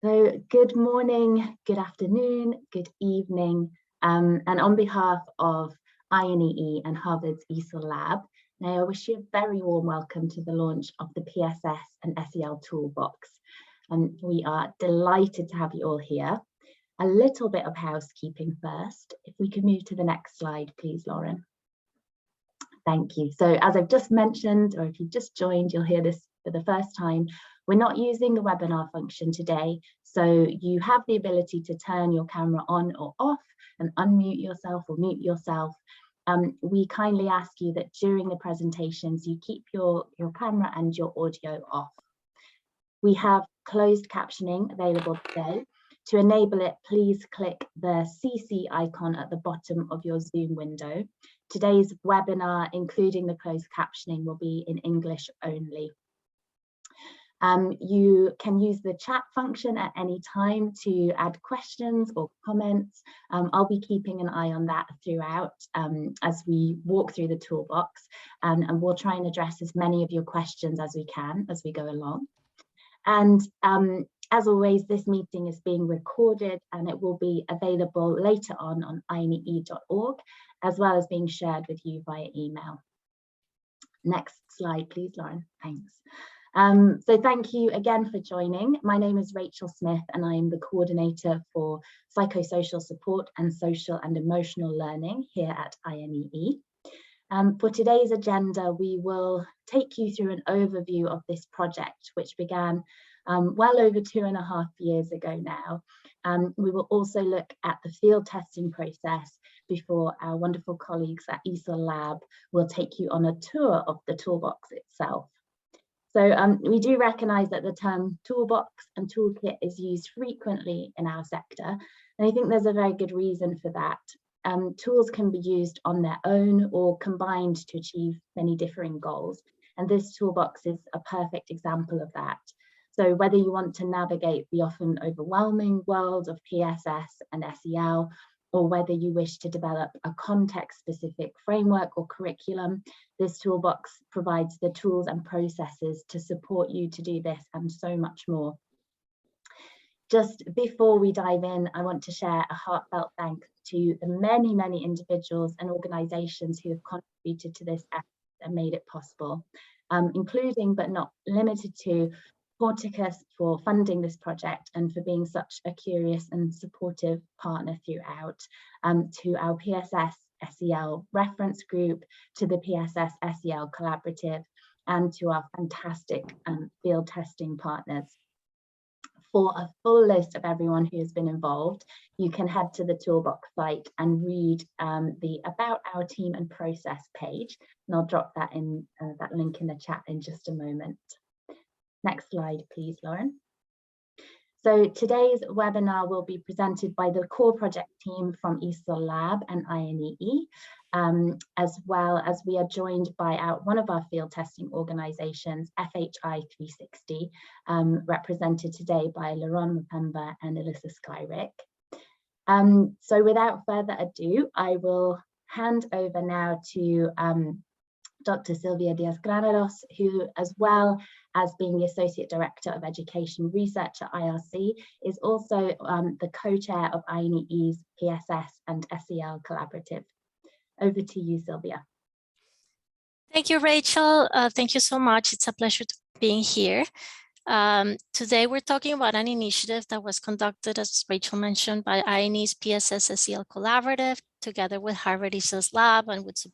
So good morning, good afternoon, good evening, and on behalf of INEE and Harvard's EASEL Lab, now I wish you a very warm welcome to the launch of the PSS and SEL Toolbox. We are delighted to have you all here. A little bit of housekeeping first. If we could move to the next slide, please, Lauren. Thank you. So as I've just mentioned, or if you've just joined, you'll hear this for the first time. We're not using the webinar function today, so you have the ability to turn your camera on or off and unmute yourself or mute yourself. We kindly ask you that during the presentations, you keep your camera and your audio off. We have closed captioning available today. To enable it, please click the CC icon at the bottom of your Zoom window. Today's webinar, including the closed captioning, will be in English only. You can use the chat function at any time to add questions or comments. I'll be keeping an eye on that throughout as we walk through the toolbox, and we'll try and address as many of your questions as we can as we go along. And as always, this meeting is being recorded and it will be available later on INEE.org, as well as being shared with you via email. Next slide, please, Lauren. Thanks. So thank you again for joining. My name is Rachel Smith and I am the coordinator for Psychosocial Support and Social and Emotional Learning here at INEE. For today's agenda, we will take you through an overview of this project, which began well over 2.5 years ago now. We will also look at the field testing process before our wonderful colleagues at EASEL Lab will take you on a tour of the toolbox itself. So we do recognise that the term toolbox and toolkit is used frequently in our sector, and I think there's a very good reason for that. Tools can be used on their own or combined to achieve many differing goals, and this toolbox is a perfect example of that. So whether you want to navigate the often overwhelming world of PSS and SEL, or whether you wish to develop a context-specific framework or curriculum, this toolbox provides the tools and processes to support you to do this and so much more. Just before we dive in, I want to share a heartfelt thanks to the many, many individuals and organisations who have contributed to this effort and made it possible, including but not limited to Porticus for funding this project and for being such a curious and supportive partner throughout, to our PSS-SEL Reference Group, to the PSS-SEL Collaborative, and to our fantastic field testing partners. For a full list of everyone who has been involved, you can head to the Toolbox site and read the About Our Team and Process page, and I'll drop that in that link in the chat in just a moment. Next slide, please, Lauren. So today's webinar will be presented by the core project team from EASEL Lab and INEE, as well as we are joined by one of our field testing organisations, FHI 360, represented today by Laurent Mpemba and Alyssa Skyrick. So without further ado, I will hand over now to Dr. Silvia Diaz-Granados, who, as well as being the Associate Director of Education Research at IRC, is also the co-chair of INEE's PSS and SEL Collaborative. Over to you, Silvia. Thank you, Rachel. Thank you so much. It's a pleasure being here. Today, we're talking about an initiative that was conducted, as Rachel mentioned, by INEE's PSS-SEL Collaborative, together with Harvard EASEL Lab and with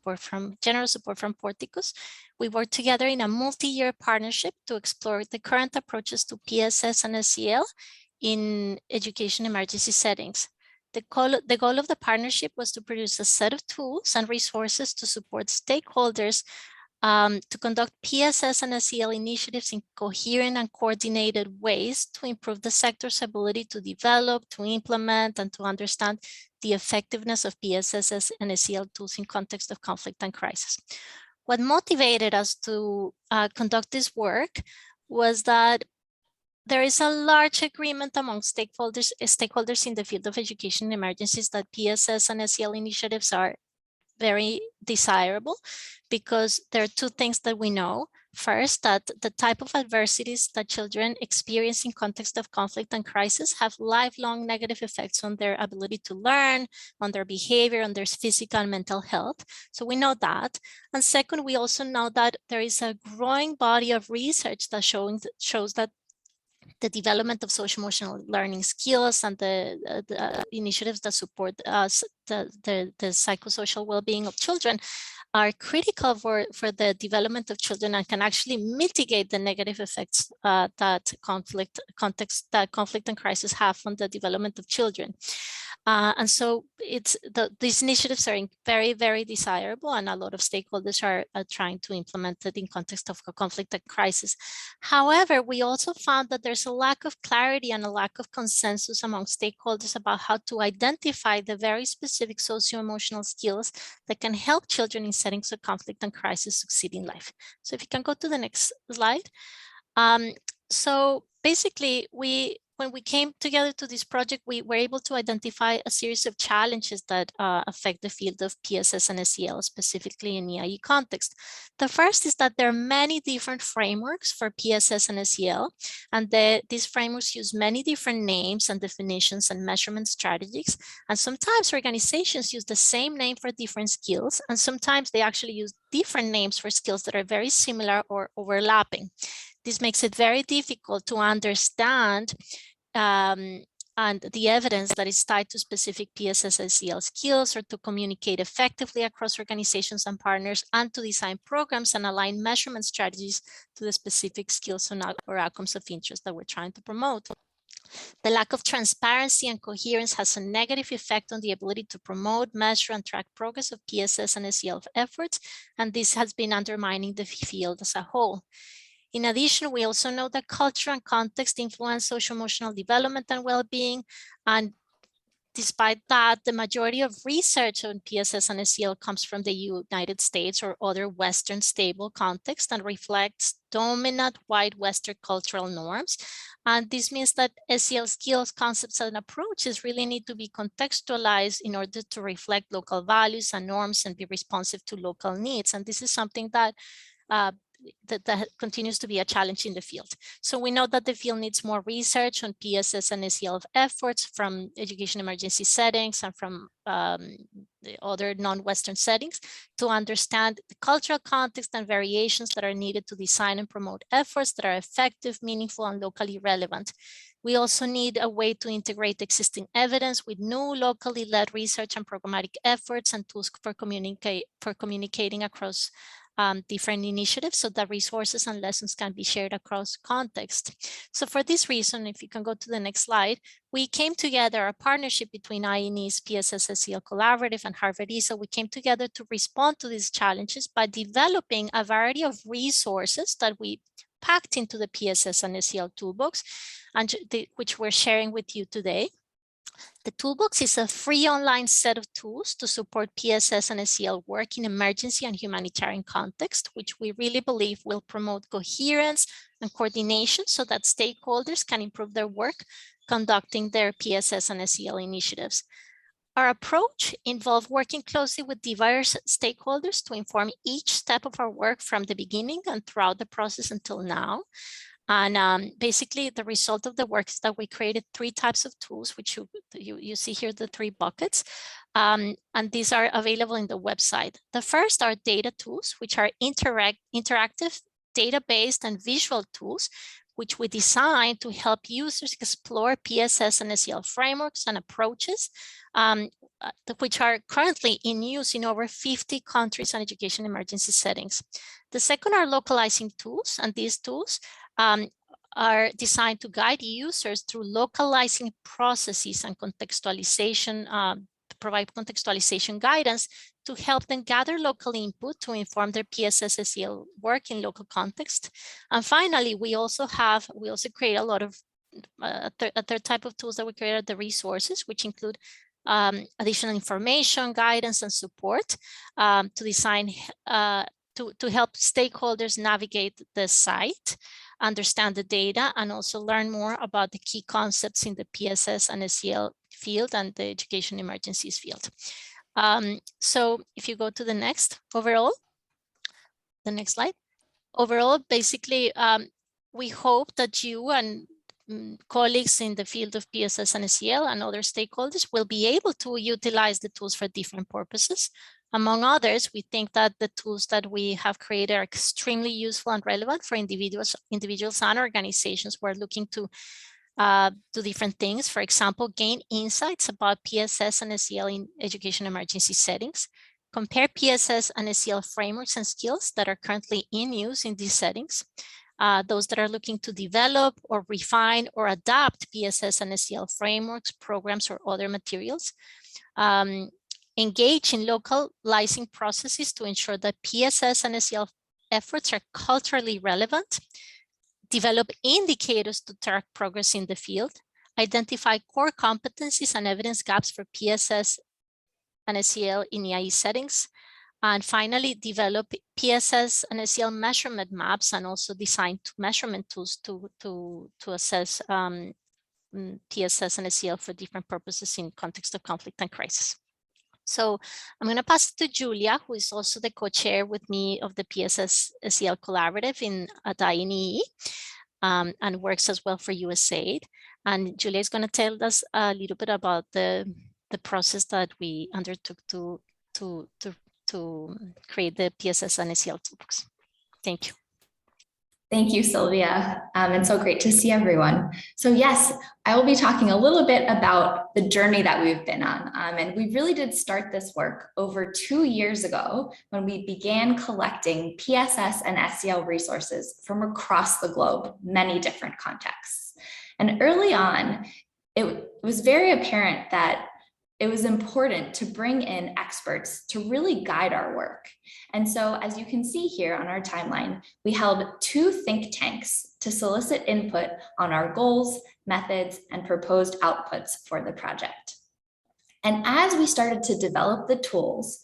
general support from Porticus. We worked together in a multi-year partnership to explore the current approaches to PSS and SEL in education emergency settings. The goal of the partnership was to produce a set of tools and resources to support stakeholders to conduct PSS and SEL initiatives in coherent and coordinated ways to improve the sector's ability to develop, to implement, and to understand the effectiveness of PSS and SEL tools in context of conflict and crisis. What motivated us to conduct this work was that there is a large agreement among stakeholders in the field of education emergencies that PSS and SEL initiatives are very desirable because there are two things that we know. First, that the type of adversities that children experience in context of conflict and crisis have lifelong negative effects on their ability to learn, on their behavior, on their physical and mental health. So we know that. And second, we also know that there is a growing body of research that shows that the development of social emotional learning skills and the initiatives that support the psychosocial well-being of children are critical for the development of children and can actually mitigate the negative effects that conflict and crisis have on the development of children. And so these initiatives are very, very desirable, and a lot of stakeholders are trying to implement it in context of conflict and crisis. However, we also found that there's a lack of clarity and a lack of consensus among stakeholders about how to identify the very specific socio-emotional skills that can help children in settings of conflict and crisis succeed in life. So if you can go to the next slide. So basically, when we came together to this project, we were able to identify a series of challenges that affect the field of PSS and SEL, specifically in EIE context. The first is that there are many different frameworks for PSS and SEL, and these frameworks use many different names and definitions and measurement strategies. And sometimes organizations use the same name for different skills, and sometimes they actually use different names for skills that are very similar or overlapping. This makes it very difficult to understand and the evidence that is tied to specific PSS-SEL skills, or to communicate effectively across organizations and partners, and to design programs and align measurement strategies to the specific skills or outcomes of interest that we're trying to promote. The lack of transparency and coherence has a negative effect on the ability to promote, measure, and track progress of PSS and SEL efforts, and this has been undermining the field as a whole. In addition, we also know that culture and context influence social emotional development and well-being. And despite that, the majority of research on PSS and SEL comes from the United States or other Western stable contexts and reflects dominant white Western cultural norms. And this means that SEL skills, concepts, and approaches really need to be contextualized in order to reflect local values and norms and be responsive to local needs. And this is something that that continues to be a challenge in the field. So we know that the field needs more research on PSS and SEL efforts from education emergency settings and from the other non-Western settings to understand the cultural context and variations that are needed to design and promote efforts that are effective, meaningful, and locally relevant. We also need a way to integrate existing evidence with new locally led research and programmatic efforts and tools for communicating across different initiatives so that resources and lessons can be shared across context. So for this reason, if you can go to the next slide, we came together, a partnership between INEE's PSS-SEL Collaborative and Harvard EASEL. We came together to respond to these challenges by developing a variety of resources that we packed into the PSS and SEL Toolbox, and which we're sharing with you today. The Toolbox is a free online set of tools to support PSS and SEL work in emergency and humanitarian context, which we really believe will promote coherence and coordination so that stakeholders can improve their work conducting their PSS and SEL initiatives. Our approach involves working closely with diverse stakeholders to inform each step of our work from the beginning and throughout the process until now. And basically, the result of the work is that we created 3 types of tools, which you see here, the 3 buckets. And these are available in the website. The first are data tools, which are interactive, data-based, and visual tools, which we designed to help users explore PSS and SEL frameworks and approaches, which are currently in use in over 50 countries and education emergency settings. The second are localizing tools, and these tools are designed to guide users through localizing processes and contextualization, to provide contextualization guidance to help them gather local input to inform their PSS-SEL work in local context. And finally, we also create a lot of a third type of tools that we created, the resources, which include additional information, guidance, and support to design to help stakeholders navigate the site, understand the data, and also learn more about the key concepts in the PSS and SEL field and the education emergencies field. So if you go to the next, overall, the next slide. Overall, basically, we hope that you and colleagues in the field of PSS and SEL and other stakeholders will be able to utilize the tools for different purposes. Among others, we think that the tools that we have created are extremely useful and relevant for individuals and organizations who are looking to do different things. For example, gain insights about PSS and SEL in education emergency settings, compare PSS and SEL frameworks and skills that are currently in use in these settings, those that are looking to develop or refine or adapt PSS and SEL frameworks, programs, or other materials, engage in localizing processes to ensure that PSS and SEL efforts are culturally relevant, develop indicators to track progress in the field, identify core competencies and evidence gaps for PSS and SEL in EIE settings, and finally, develop PSS and SEL measurement maps and also design measurement tools to assess PSS and SEL for different purposes in context of conflict and crisis. So I'm going to pass it to Julia, who is also the co-chair with me of the PSS-SEL Collaborative at INEE and works as well for USAID. And Julia is going to tell us a little bit about the process that we undertook to create the PSS and SEL Toolbox. Thank you. Thank you, Sylvia. And so great to see everyone. So yes, I will be talking a little bit about the journey that we've been on. And we really did start this work over 2 years ago when we began collecting PSS and SEL resources from across the globe, many different contexts. And early on, it was very apparent that it was important to bring in experts to really guide our work. And so as you can see here on our timeline, we held 2 think tanks to solicit input on our goals, methods, and proposed outputs for the project. And as we started to develop the tools,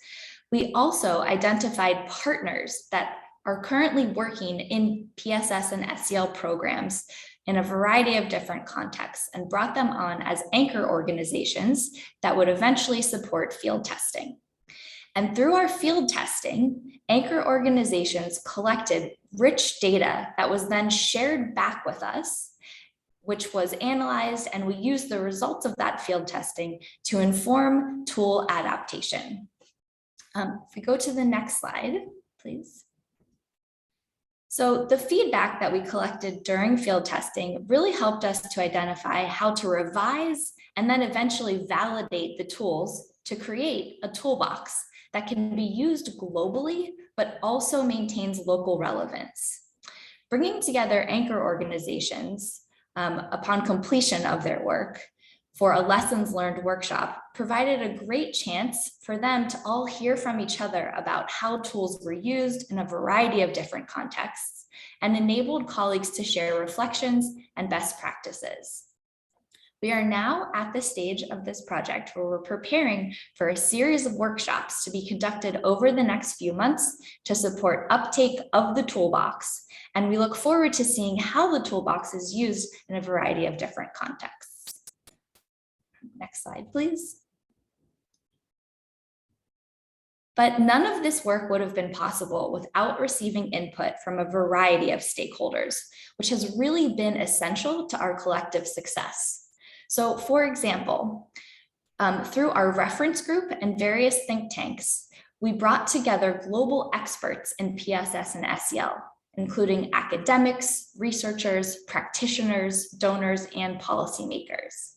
we also identified partners that are currently working in PSS and SEL programs in a variety of different contexts and brought them on as anchor organizations that would eventually support field testing. And through our field testing, anchor organizations collected rich data that was then shared back with us, which was analyzed, and we used the results of that field testing to inform tool adaptation. If we go to the next slide, please. So the feedback that we collected during field testing really helped us to identify how to revise and then eventually validate the tools to create a toolbox that can be used globally, but also maintains local relevance. Bringing together anchor organizations upon completion of their work for a lessons learned workshop provided a great chance for them to all hear from each other about how tools were used in a variety of different contexts and enabled colleagues to share reflections and best practices. We are now at the stage of this project where we're preparing for a series of workshops to be conducted over the next few months to support uptake of the toolbox. And we look forward to seeing how the toolbox is used in a variety of different contexts. Next slide, please. But none of this work would have been possible without receiving input from a variety of stakeholders, which has really been essential to our collective success. So for example, through our reference group and various think tanks, we brought together global experts in PSS and SEL, including academics, researchers, practitioners, donors, and policymakers.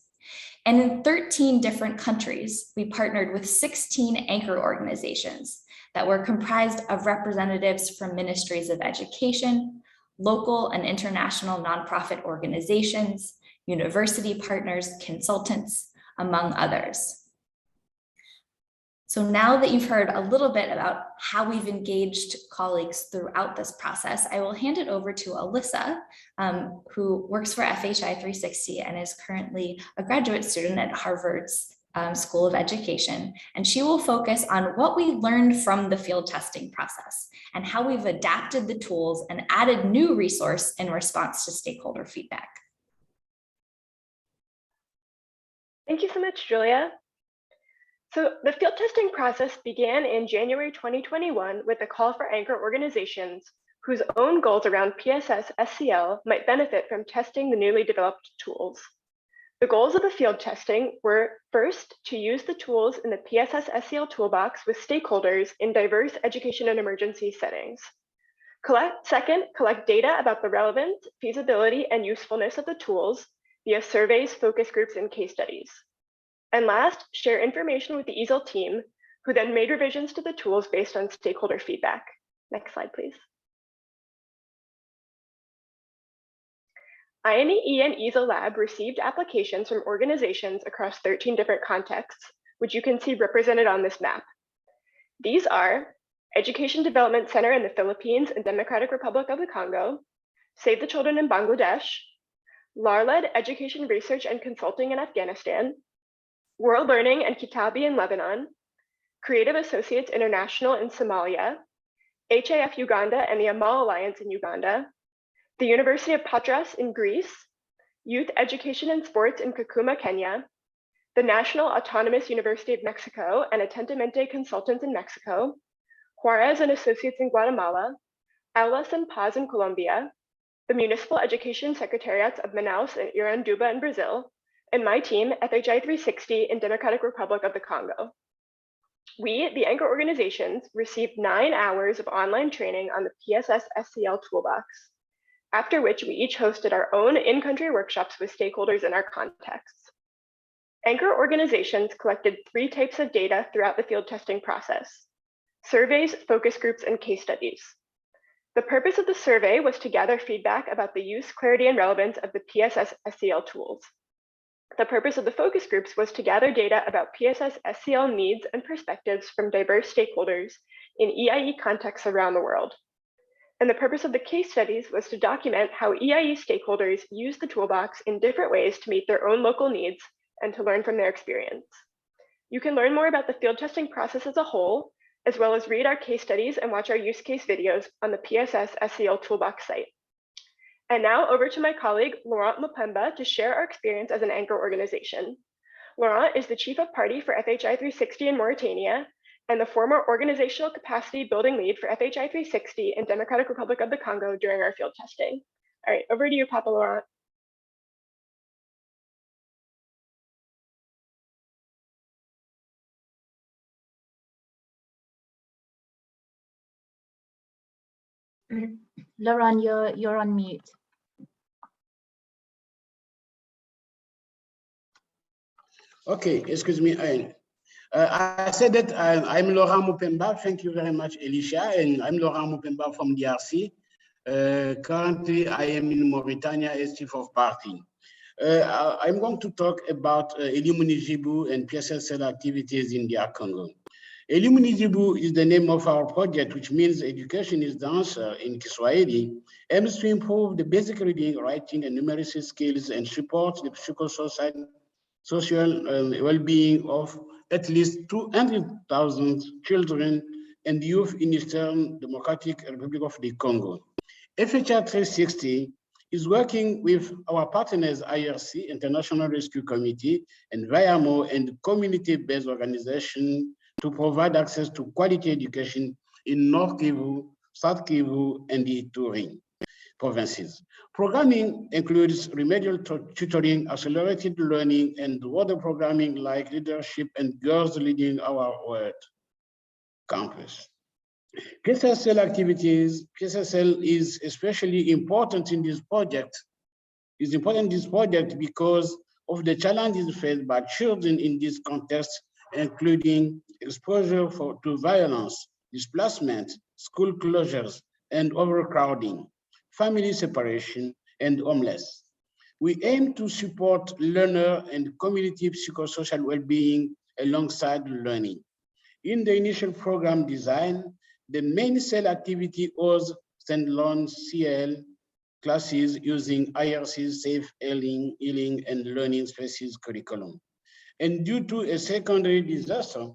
And in 13 different countries, we partnered with 16 anchor organizations that were comprised of representatives from ministries of education, local and international nonprofit organizations, university partners, consultants, among others. So now that you've heard a little bit about how we've engaged colleagues throughout this process, I will hand it over to Alyssa, who works for FHI 360 and is currently a graduate student at Harvard's School of Education. And she will focus on what we learned from the field testing process and how we've adapted the tools and added new resource in response to stakeholder feedback. Thank you so much, Julia. So the field testing process began in January 2021 with a call for anchor organizations whose own goals around PSS-SEL might benefit from testing the newly developed tools. The goals of the field testing were, first, to use the tools in the PSS-SEL Toolbox with stakeholders in diverse education and emergency settings. Second, collect data about the relevance, feasibility, and usefulness of the tools via surveys, focus groups, and case studies. And last, share information with the EASEL team, who then made revisions to the tools based on stakeholder feedback. Next slide, please. INEE and EASEL Lab received applications from organizations across 13 different contexts, which you can see represented on this map. These are Education Development Center in the Philippines and Democratic Republic of the Congo, Save the Children in Bangladesh, LAR-led Education Research and Consulting in Afghanistan, World Learning and Kitabi in Lebanon, Creative Associates International in Somalia, HAF Uganda and the Amal Alliance in Uganda, the University of Patras in Greece, Youth Education and Sports in Kakuma, Kenya, the National Autonomous University of Mexico and Atentamente Consultants in Mexico, Juarez and Associates in Guatemala, Aulas and Paz in Colombia, the Municipal Education Secretariats of Manaus and Iranduba in Brazil, and my team, FHI 360 in Democratic Republic of the Congo. We, the anchor organizations, received 9 hours of online training on the PSS-SEL Toolbox, after which we each hosted our own in-country workshops with stakeholders in our contexts. Anchor organizations collected 3 types of data throughout the field testing process: surveys, focus groups, and case studies. The purpose of the survey was to gather feedback about the use, clarity, and relevance of the PSS-SEL tools. The purpose of the focus groups was to gather data about PSS-SEL needs and perspectives from diverse stakeholders in EIE contexts around the world. And the purpose of the case studies was to document how EIE stakeholders use the toolbox in different ways to meet their own local needs and to learn from their experience. You can learn more about the field testing process as a whole, as well as read our case studies and watch our use case videos on the PSS-SEL Toolbox site. And now over to my colleague, Laurent Mupemba, to share our experience as an anchor organization. Laurent is the Chief of Party for FHI 360 in Mauritania and the former organizational capacity building lead for FHI 360 in Democratic Republic of the Congo during our field testing. All right, over to you, Papa Laurent. Laurent, you're on mute. Okay, excuse me. I said that I'm Laurent Mupemba. Thank you very much, Elisha. And I'm Laurent Mupemba from DRC. Currently, I am in Mauritania as Chief of Party. I'm going to talk about Elimunijibu and PSS-SEL activities in DR Congo. Elimunijibu is the name of our project, which means education is the answer in Kiswahili, aims to improve the basic reading, writing, and numeracy skills and support the psychosocial well-being of at least 200,000 children and youth in Eastern Democratic Republic of the Congo. FHI 360 is working with our partners IRC, International Rescue Committee, and VIAMO and community-based organization to provide access to quality education in North Kivu, South Kivu, and the Ituri provinces. Programming includes remedial tutoring, accelerated learning, and other programming like leadership and girls leading our world campus. PSS-SEL activities, PSS-SEL is especially important in this project. It's important in this project because of the challenges faced by children in this context, including exposure to violence, displacement, school closures, and overcrowding, family separation, and homeless. We aim to support learner and community psychosocial well-being alongside learning. In the initial program design, the main SEL activity was standalone CL classes using IRC's Safe Healing and Learning Spaces curriculum. And due to a secondary disaster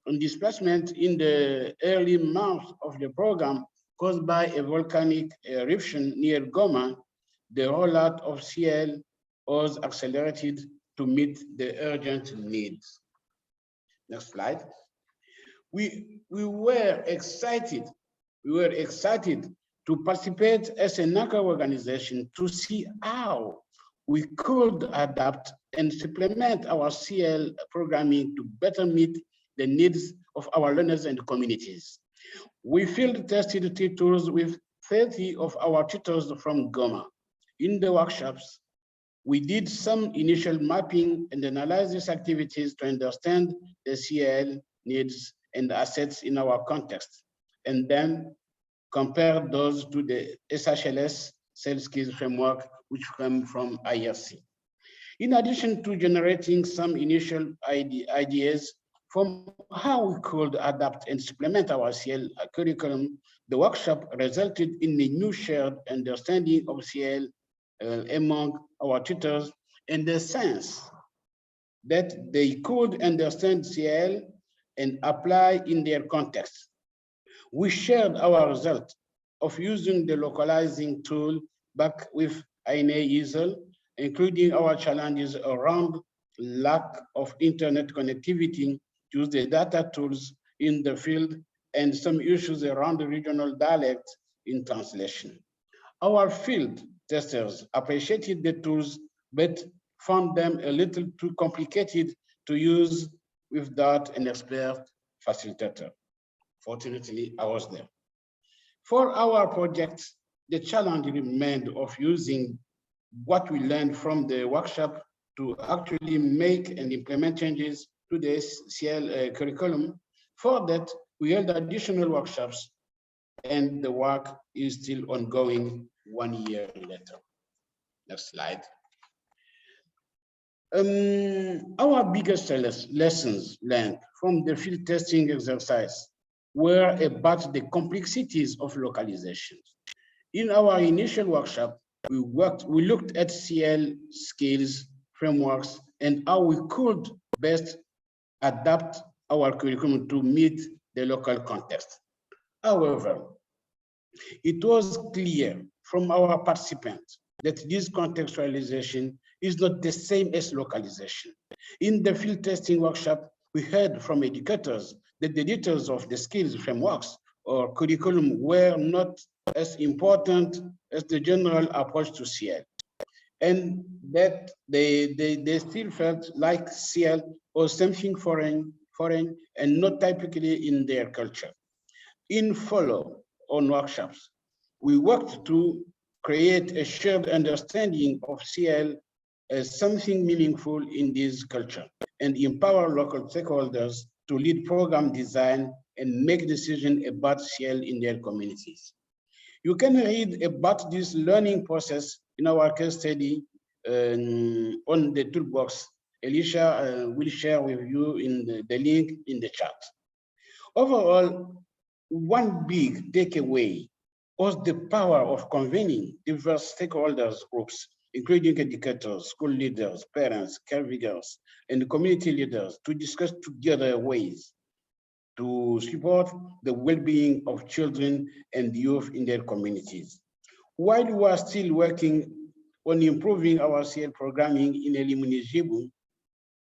and displacement in the early months of the program, caused by a volcanic eruption near Goma, the rollout of CL was accelerated to meet the urgent needs. Next slide. We were excited to participate as an anchor organization to see how we could adapt and supplement our SEL programming to better meet the needs of our learners and communities. We field tested tutors with 30 of our tutors from Goma. In the workshops, we did some initial mapping and analysis activities to understand the SEL needs and assets in our context, and then compare those to the SHLS-SEL skills framework, which come from IRC. In addition to generating some initial ideas from how we could adapt and supplement our SEL curriculum, the workshop resulted in a new shared understanding of SEL among our tutors, and the sense that they could understand SEL and apply in their context. We shared our result of using the localizing tool back with INEE EASEL, including our challenges around lack of internet connectivity to use the data tools in the field, and some issues around the regional dialect in translation. Our field testers appreciated the tools, but found them a little too complicated to use without an expert facilitator. Fortunately, I was there. For our project, the challenge remained of using what we learned from the workshop to actually make and implement changes to the SEL curriculum. For that, we held additional workshops, and the work is still ongoing 1 year later. Next slide. Our biggest lessons learned from the field testing exercise were about the complexities of localizations. In our initial workshop, we looked at SEL skills, frameworks, and how we could best adapt our curriculum to meet the local context. However, it was clear from our participants that this contextualization is not the same as localization. In the field testing workshop, we heard from educators that the details of the skills frameworks or curriculum were not as important as the general approach to SEL, and that they still felt like SEL was something foreign and not typically in their culture. In follow-on workshops, we worked to create a shared understanding of SEL as something meaningful in this culture and empower local stakeholders to lead program design and make decisions about SEL in their communities. You can read about this learning process in our case study on the toolbox. Alicia will share with you in the link in the chat. Overall, one big takeaway was the power of convening diverse stakeholders groups, including educators, school leaders, parents, caregivers, and community leaders to discuss together ways to support the well-being of children and youth in their communities. While we are still working on improving our SEL programming in Elimunijibu,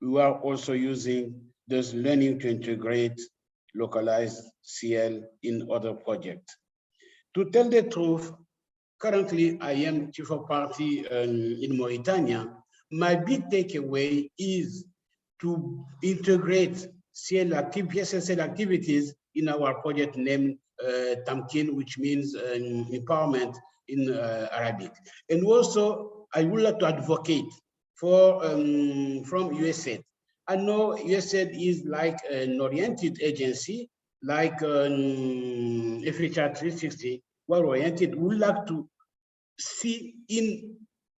we are also using this learning to integrate localized SEL in other projects. To tell the truth, currently I am chief of party in Mauritania. My big takeaway is to integrate PSS-SEL activities in our project named Tamkin, which means empowerment in Arabic. And also, I would like to advocate for from USAID. I know USAID is like an oriented agency, like FHR 360, well-oriented. We would like to see in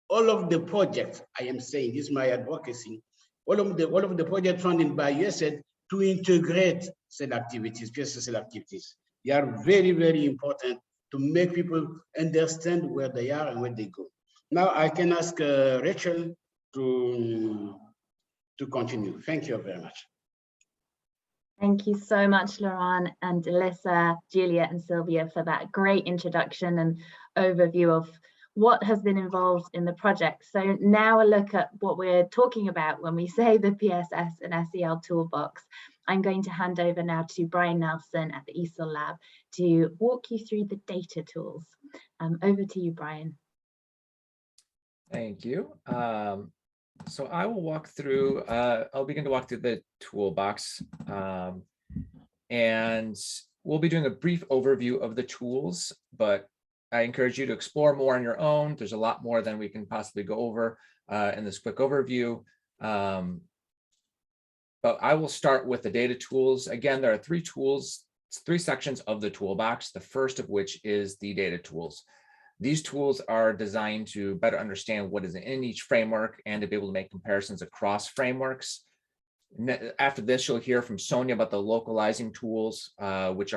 all of the projects, I am saying, this is my advocacy, all of the projects funded by USAID to integrate SEL activities, PSS-SEL activities. They are very, very important to make people understand where they are and where they go. Now I can ask Rachel to continue. Thank you very much. Thank you so much, Laurent and Alyssa, Julia and Sylvia for that great introduction and overview of what has been involved in the project. So now a look at what we're talking about when we say the PSS and SEL Toolbox. I'm going to hand over now to Brian Nelson at the EASEL Lab to walk you through the data tools. Over to you, Brian. Thank you. So I will walk through, I'll begin to walk through the toolbox, and we'll be doing a brief overview of the tools, but I encourage you to explore more on your own. There's a lot more than we can possibly go over in this quick overview. But I will start with the data tools. Again, there are three sections of the toolbox, the first of which is the data tools. These tools are designed to better understand what is in each framework and to be able to make comparisons across frameworks. After this, you'll hear from Sonia about the localizing tools, which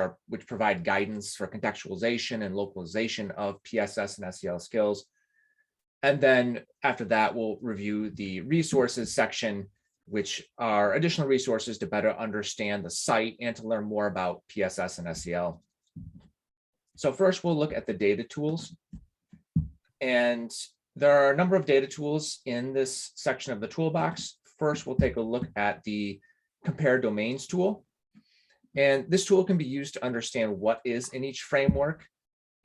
provide guidance for contextualization and localization of PSS and SEL skills. And then after that, we'll review the resources section, which are additional resources to better understand the site and to learn more about PSS and SEL. So first, we'll look at the data tools. And there are a number of data tools in this section of the toolbox. First, we'll take a look at the compare domains tool. And this tool can be used to understand what is in each framework.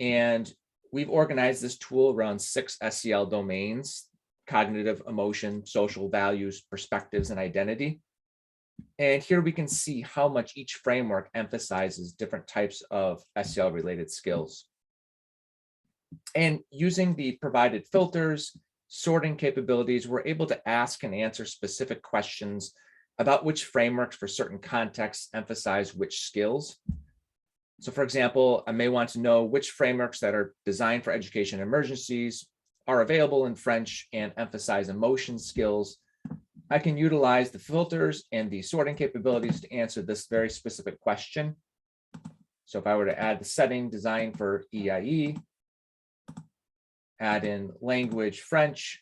And we've organized this tool around 6 SEL domains: cognitive, emotion, social, values, perspectives, and identity. And here we can see how much each framework emphasizes different types of SEL related skills. And using the provided filters, sorting capabilities, we're able to ask and answer specific questions about which frameworks for certain contexts emphasize which skills. So for example, I may want to know which frameworks that are designed for education emergencies are available in French and emphasize emotion skills. I can utilize the filters and the sorting capabilities to answer this very specific question. So if I were to add the setting designed for EIE, add in language French,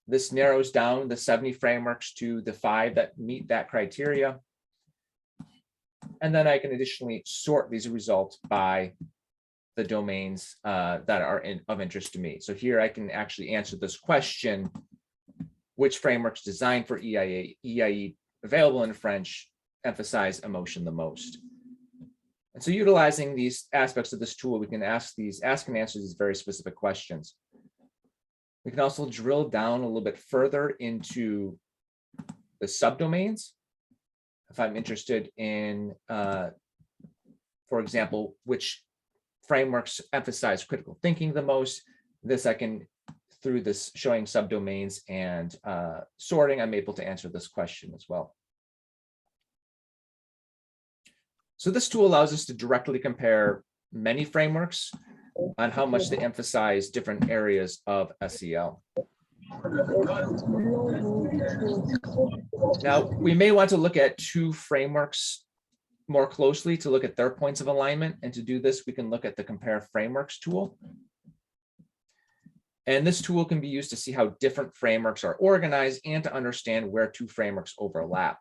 this narrows down the 70 frameworks to the 5 that meet that criteria. And then I can additionally sort these results by the domains that are of interest to me. So here I can actually answer this question: which frameworks designed for EIE available in French emphasize emotion the most? And so utilizing these aspects of this tool, we can ask and answer these very specific questions. We can also drill down a little bit further into the subdomains. If I'm interested in, for example, which frameworks emphasize critical thinking the most, this I can, through this showing subdomains and sorting, I'm able to answer this question as well. So this tool allows us to directly compare many frameworks on how much they emphasize different areas of SEL. Now, we may want to look at 2 frameworks more closely to look at their points of alignment. And to do this, we can look at the Compare Frameworks tool. And this tool can be used to see how different frameworks are organized and to understand where 2 frameworks overlap.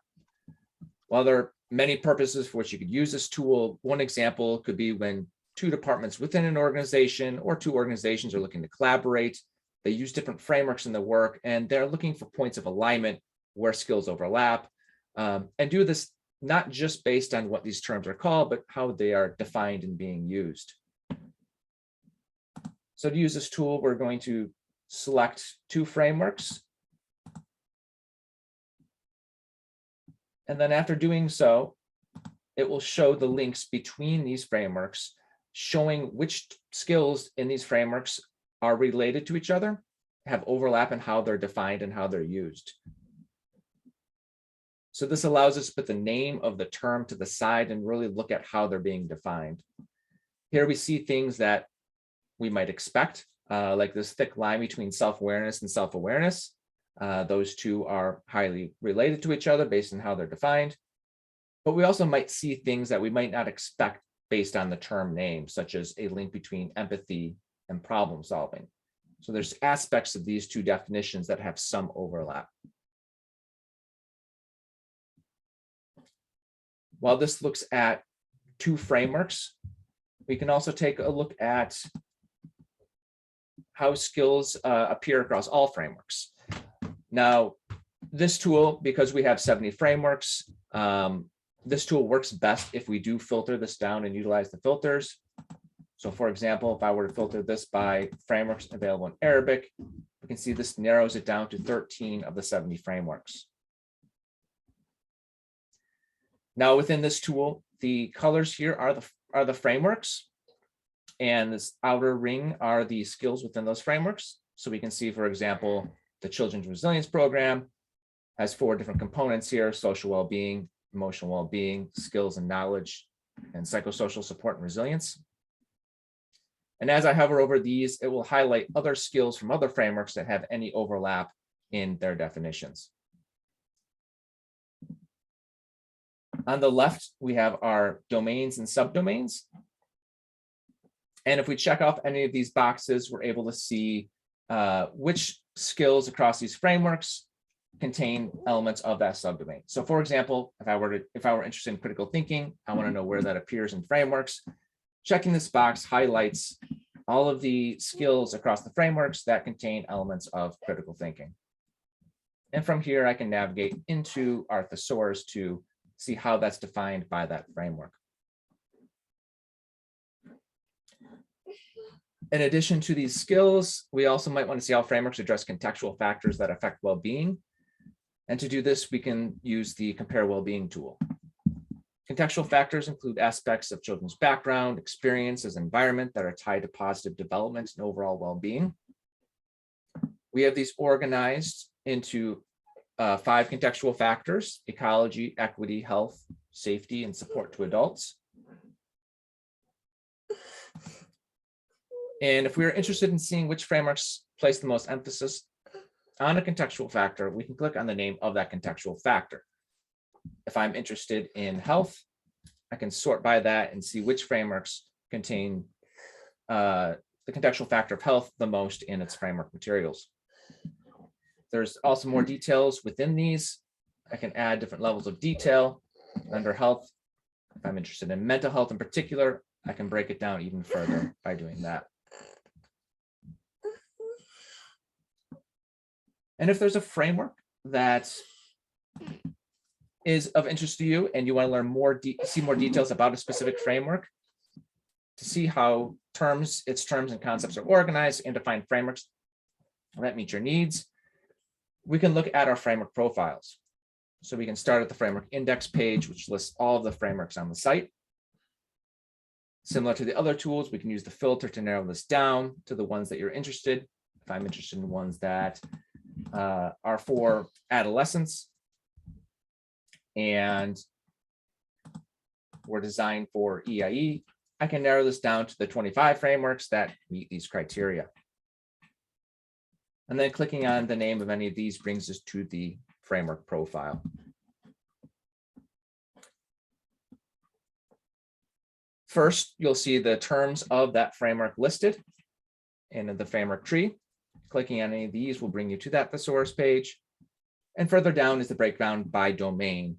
While there are many purposes for which you could use this tool, one example could be when 2 departments within an organization or 2 organizations are looking to collaborate. They use different frameworks in the work, and they're looking for points of alignment where skills overlap, and do this not just based on what these terms are called, but how they are defined and being used. So to use this tool, we're going to select 2 frameworks. And then after doing so, it will show the links between these frameworks, showing which skills in these frameworks are related to each other, have overlap in how they're defined and how they're used. So this allows us to put the name of the term to the side and really look at how they're being defined. Here we see things that we might expect, like this thick line between self-awareness and self-awareness. Those 2 are highly related to each other based on how they're defined. But we also might see things that we might not expect based on the term name, such as a link between empathy and problem solving. So there's aspects of these 2 definitions that have some overlap. While this looks at 2 frameworks, we can also take a look at how skills appear across all frameworks. Now, This tool, because we have 70 frameworks, this tool works best if we do filter this down and utilize the filters. So for example, if I were to filter this by frameworks available in Arabic, we can see this narrows it down to 13 of the 70 frameworks. Now within this tool, the colors here are the frameworks, and this outer ring are the skills within those frameworks. So we can see, for example, the Children's Resilience Program has 4 different components here: social well-being, emotional well-being, skills and knowledge, and psychosocial support and resilience. And as I hover over these, it will highlight other skills from other frameworks that have any overlap in their definitions. On the left, we have our domains and subdomains. And if we check off any of these boxes, we're able to see which skills across these frameworks contain elements of that subdomain. So for example, if I were interested in critical thinking, I want to know where that appears in frameworks. Checking this box highlights all of the skills across the frameworks that contain elements of critical thinking. And from here, I can navigate into our thesaurus to see how that's defined by that framework. In addition to these skills, we also might want to see how frameworks address contextual factors that affect well-being. And to do this, we can use the Compare Well-being tool. Contextual factors include aspects of children's background, experiences, environment that are tied to positive development and overall well-being. We have these organized into 5 contextual factors: ecology, equity, health, safety, and support to adults. And if we are interested in seeing which frameworks place the most emphasis on a contextual factor, we can click on the name of that contextual factor. If I'm interested in health, I can sort by that and see which frameworks contain the contextual factor of health the most in its framework materials. There's also more details within these. I can add different levels of detail under health. If I'm interested in mental health in particular, I can break it down even further by doing that. And if there's a framework that is of interest to you and you want to learn more, see more details about a specific framework, to see how its terms and concepts are organized and define frameworks that meet your needs, we can look at our framework profiles. So we can start at the framework index page, which lists all of the frameworks on the site. Similar to the other tools, we can use the filter to narrow this down to the ones that you're interested. If I'm interested in ones that are for adolescents and were designed for EIE, I can narrow this down to the 25 frameworks that meet these criteria. And then clicking on the name of any of these brings us to the framework profile. First, you'll see the terms of that framework listed in the framework tree. Clicking on any of these will bring you to that thesaurus page. And further down is the breakdown by domain,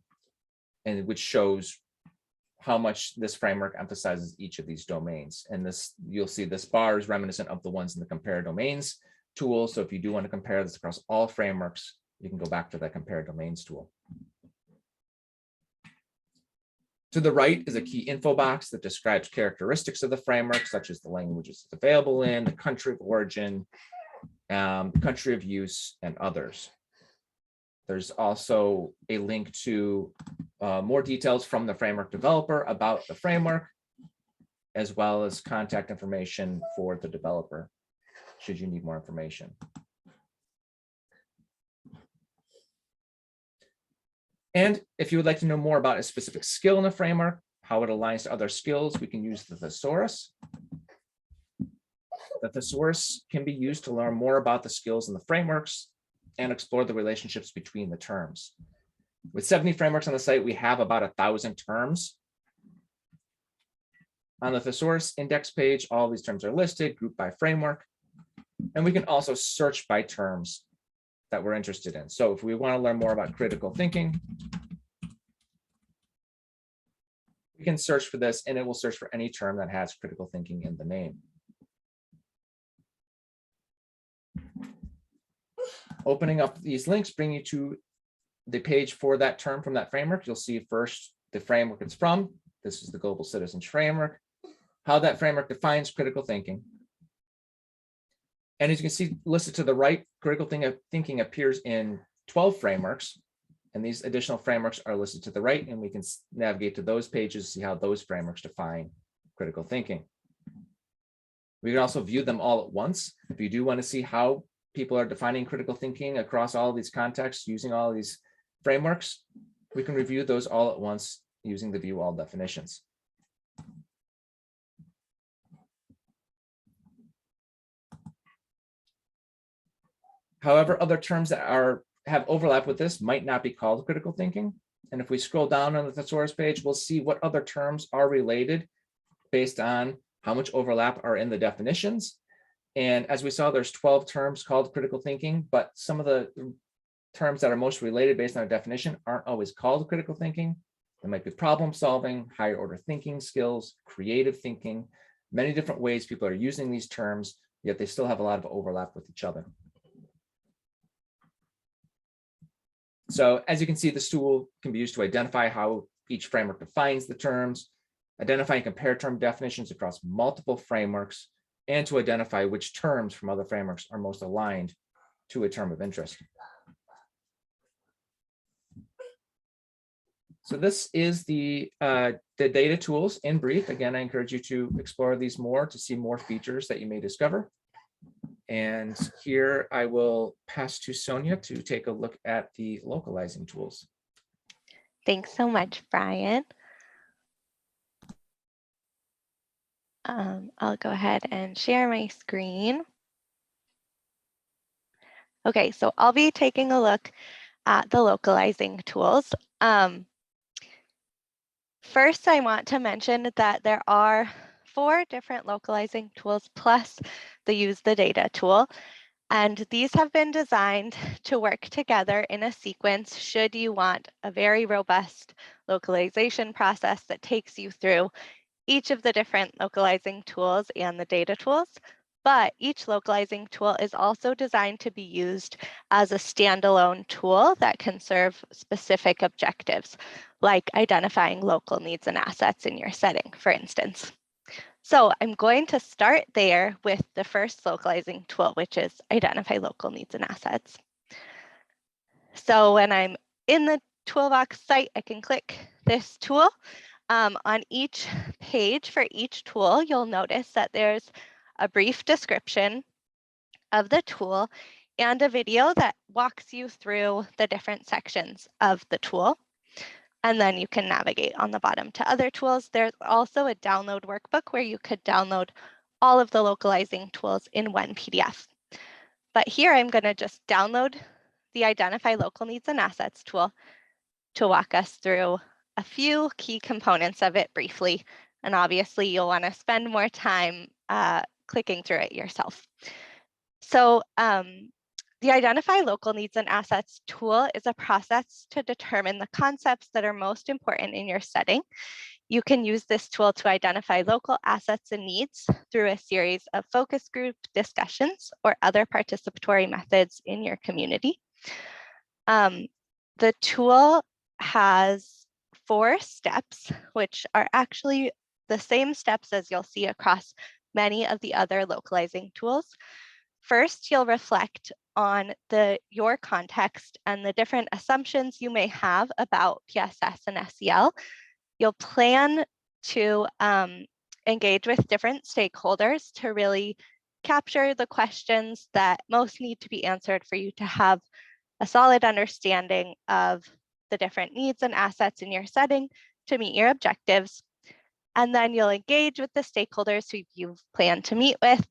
and which shows how much this framework emphasizes each of these domains. And this, you'll see this bar is reminiscent of the ones in the compare domains tool. So if you do want to compare this across all frameworks, you can go back to that compare domains tool. To the right is a key info box that describes characteristics of the framework, such as the languages it's available in, the country of origin, country of use, and others. There's also a link to more details from the framework developer about the framework, as well as contact information for the developer, should you need more information. And if you would like to know more about a specific skill in the framework, how it aligns to other skills, we can use the thesaurus. The thesaurus can be used to learn more about the skills in the frameworks and explore the relationships between the terms. With 70 frameworks on the site, we have about 1,000 terms. On the Thesaurus Index page, all these terms are listed, grouped by framework. And we can also search by terms that we're interested in. So if we want to learn more about critical thinking, we can search for this, and it will search for any term that has critical thinking in the name. Opening up these links bring you to the page for that term from that framework, you'll see first the framework it's from. This is the Global Citizens Framework, how that framework defines critical thinking. And as you can see listed to the right, critical thinking appears in 12 frameworks. And these additional frameworks are listed to the right, and we can navigate to those pages to see how those frameworks define critical thinking. We can also view them all at once. If you do want to see how people are defining critical thinking across all of these contexts using all of these frameworks, we can review those all at once using the view all definitions. However, other terms that have overlap with this might not be called critical thinking. And if we scroll down on the thesaurus page, we'll see what other terms are related based on how much overlap are in the definitions. And as we saw, there's 12 terms called critical thinking, but some of the terms that are most related based on a definition aren't always called critical thinking. There might be problem solving, higher order thinking skills, creative thinking, many different ways people are using these terms, yet they still have a lot of overlap with each other. So as you can see, this tool can be used to identify how each framework defines the terms, identify and compare term definitions across multiple frameworks, and to identify which terms from other frameworks are most aligned to a term of interest. So this is the data tools in brief. Again, I encourage you to explore these more to see more features that you may discover. And here I will pass to Sonia to take a look at the localizing tools. Thanks so much, Brian. I'll go ahead and share my screen. Okay, so I'll be taking a look at the localizing tools. First, I want to mention that there are 4 different localizing tools plus the use the data tool. And these have been designed to work together in a sequence should you want a very robust localization process that takes you through each of the different localizing tools and the data tools. But each localizing tool is also designed to be used as a standalone tool that can serve specific objectives, like identifying local needs and assets in your setting, for instance. So I'm going to start there with the first localizing tool, which is identify local needs and assets. So when I'm in the Toolbox site, I can click this tool. On each page for each tool, you'll notice that there's a brief description of the tool and a video that walks you through the different sections of the tool. And then you can navigate on the bottom to other tools. There's also a download workbook where you could download all of the localizing tools in one PDF. But here I'm going to just download the Identify Local Needs and Assets tool to walk us through a few key components of it briefly. And obviously you'll want to spend more time clicking through it yourself. So the Identify Local Needs and Assets tool is a process to determine the concepts that are most important in your setting. You can use this tool to identify local assets and needs through a series of focus group discussions or other participatory methods in your community. The tool has 4 steps, which are actually the same steps as you'll see across many of the other localizing tools. First, you'll reflect on your context and the different assumptions you may have about PSS and SEL. You'll plan to engage with different stakeholders to really capture the questions that most need to be answered for you to have a solid understanding of the different needs and assets in your setting to meet your objectives. And then you'll engage with the stakeholders who you've planned to meet with.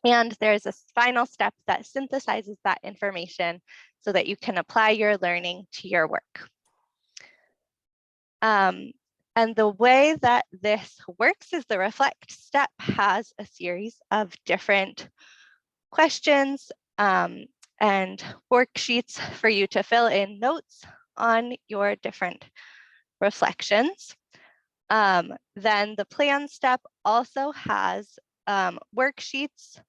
And there's a final step that synthesizes that information so that you can apply your learning to your work. And the way that this works is the reflect step has a series of different questions and worksheets for you to fill in notes on your different reflections. Then the plan step also has worksheets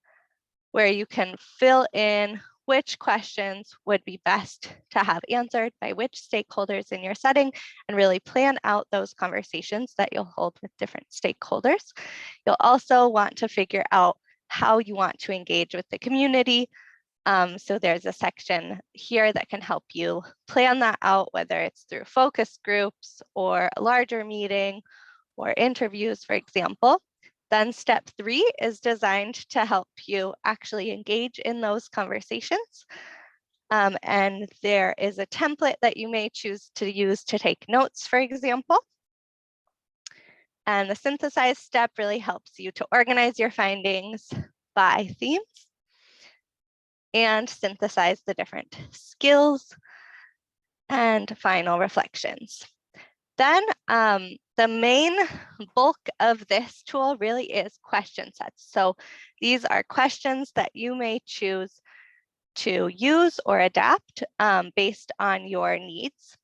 where you can fill in which questions would be best to have answered by which stakeholders in your setting, and really plan out those conversations that you'll hold with different stakeholders. You'll also want to figure out how you want to engage with the community. So there's a section here that can help you plan that out, whether it's through focus groups or a larger meeting or interviews, for example. Then step 3 is designed to help you actually engage in those conversations. And there is a template that you may choose to use to take notes, for example. And the synthesize step really helps you to organize your findings by themes and synthesize the different skills and final reflections. Then the main bulk of this tool really is question sets. So these are questions that you may choose to use or adapt based on your needs,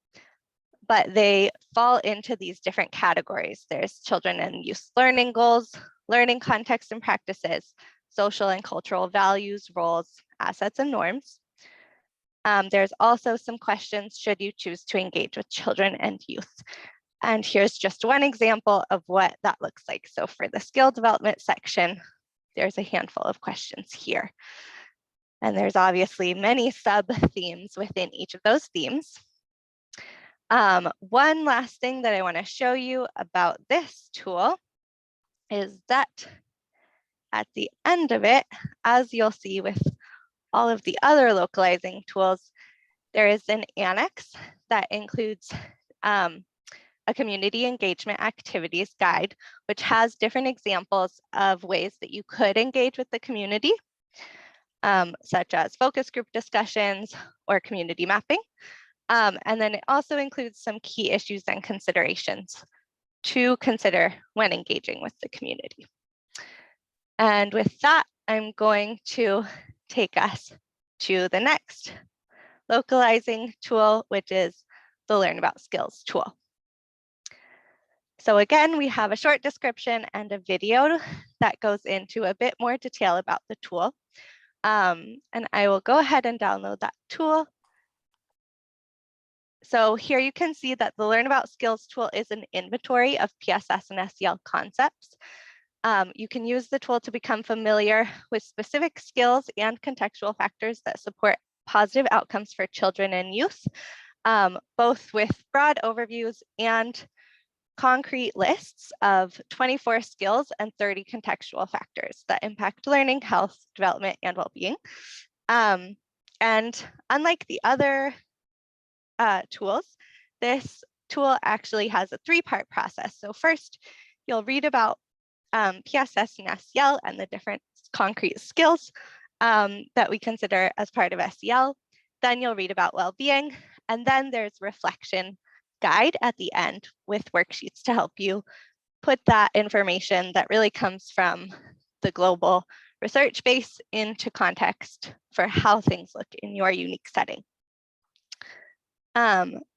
but they fall into these different categories. There's children and youth learning goals, learning contexts and practices, social and cultural values, roles, assets, and norms. There's also some questions should you choose to engage with children and youth. And here's just one example of what that looks like. So for the skill development section, there's a handful of questions here. And there's obviously many sub-themes within each of those themes. One last thing that I want to show you about this tool is that at the end of it, as you'll see with all of the other localizing tools, there is an annex that includes a community engagement activities guide, which has different examples of ways that you could engage with the community, such as focus group discussions or community mapping. And then it also includes some key issues and considerations to consider when engaging with the community. And with that, I'm going to take us to the next localizing tool, which is the Learn About Skills tool. So again, we have a short description and a video that goes into a bit more detail about the tool. And I will go ahead and download that tool. So here you can see that the Learn About Skills tool is an inventory of PSS and SEL concepts. You can use the tool to become familiar with specific skills and contextual factors that support positive outcomes for children and youth, both with broad overviews and concrete lists of 24 skills and 30 contextual factors that impact learning, health, development, and well-being. And unlike the other tools, this tool actually has a 3-part process. So first, you'll read about PSS and SEL and the different concrete skills that we consider as part of SEL. Then you'll read about well-being, and then there's reflection guide at the end with worksheets to help you put that information that really comes from the global research base into context for how things look in your unique setting.